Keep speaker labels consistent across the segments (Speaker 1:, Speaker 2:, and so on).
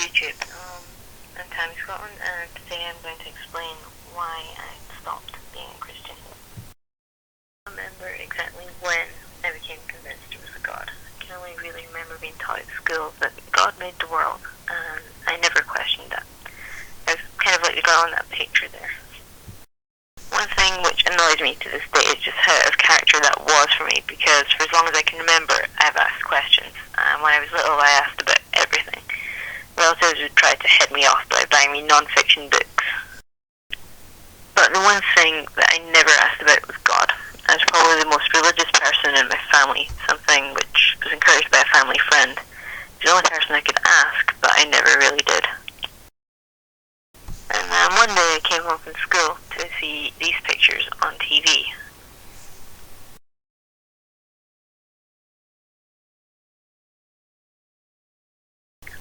Speaker 1: YouTube. I'm Tammy Scotland, and today I'm going to explain why I stopped being a Christian. I don't remember exactly when I became convinced there was a God. I can only really remember being taught at school that God made the world, and I never questioned that. I was kind of like the girl in that picture there. One thing which annoys me to this day is just how out of character that was for me, because for as long as I can remember, I've asked questions. When I was little, I asked about everything. Relatives would try to head me off by buying me non-fiction books. But the one thing that I never asked about was God. I was probably the most religious person in my family, something which was encouraged by a family friend. He's the only person I could ask, but I never really did. And one day I came home from school to see these pictures on TV.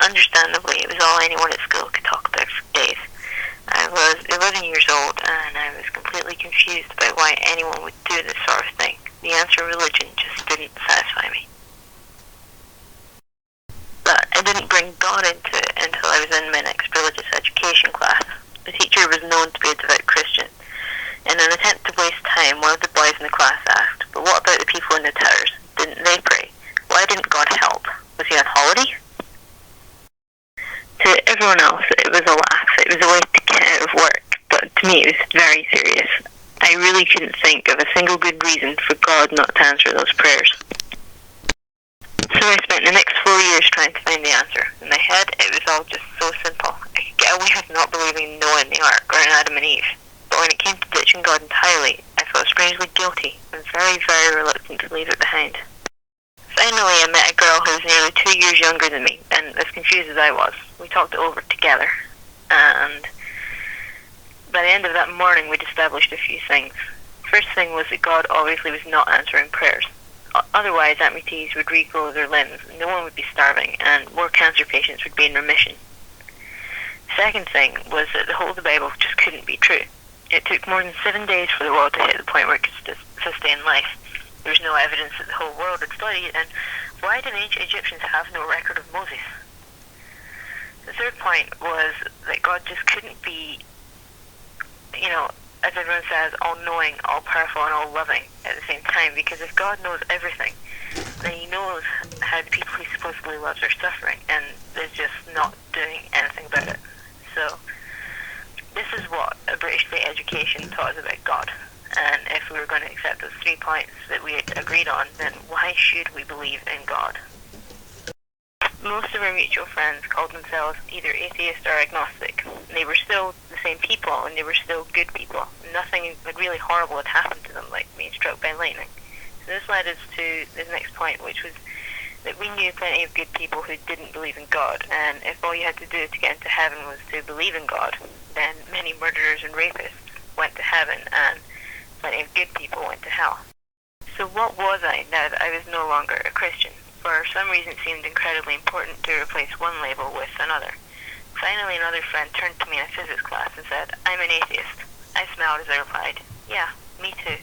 Speaker 1: Understandably, it was all anyone at school could talk about for days. I was 11 years old, and I was completely confused about why anyone would do this sort of thing. The answer religion just didn't satisfy me. But I didn't bring God into it until I was in my next religious education class. The teacher was known to be a devout Christian. In an attempt to waste time, one of the boys in the class asked, "But what about the people in the towers? Didn't they pray? Why didn't God help? Was he on holiday?" To everyone else, it was a laugh. It was a way to get out of work. But to me, it was very serious. I really couldn't think of a single good reason for God not to answer those prayers. So I spent the next 4 years trying to find the answer. In my head, it was all just so simple. I could get away with not believing in Noah and the Ark or in Adam and Eve. But when it came to ditching God entirely, I felt strangely guilty and very, very reluctant to leave it behind. Finally, I met a girl who was nearly 2 years younger than me, and as confused as I was. We talked it over together, and by the end of that morning, we'd established a few things. First thing was that God obviously was not answering prayers. Otherwise, amputees would regrow their limbs, no one would be starving, and more cancer patients would be in remission. Second thing was that the whole of the Bible just couldn't be true. It took more than 7 days for the world to hit the point where it could sustain life. There was no evidence that the whole world had studied, and why did ancient Egyptians have no record of Moses? The third point was that God just couldn't be, as everyone says, all-knowing, all-powerful, and all-loving at the same time, because if God knows everything, then he knows how the people he supposedly loves are suffering, and is just not doing anything about it. So, this is what a British state education taught us about God. And if we were going to accept those 3 points that we had agreed on, then why should we believe in God? Most of our mutual friends called themselves either atheist or agnostic. They were still the same people, and they were still good people. Nothing really horrible had happened to them, like being struck by lightning. So this led us to the next point, which was that we knew plenty of good people who didn't believe in God, and if all you had to do to get into heaven was to believe in God, then many murderers and rapists went to heaven, and plenty of good people went to hell. So what was I now that I was no longer a Christian? For some reason it seemed incredibly important to replace one label with another. Finally, another friend turned to me in a physics class and said, "I'm an atheist." I smiled as I replied, "Yeah, me too."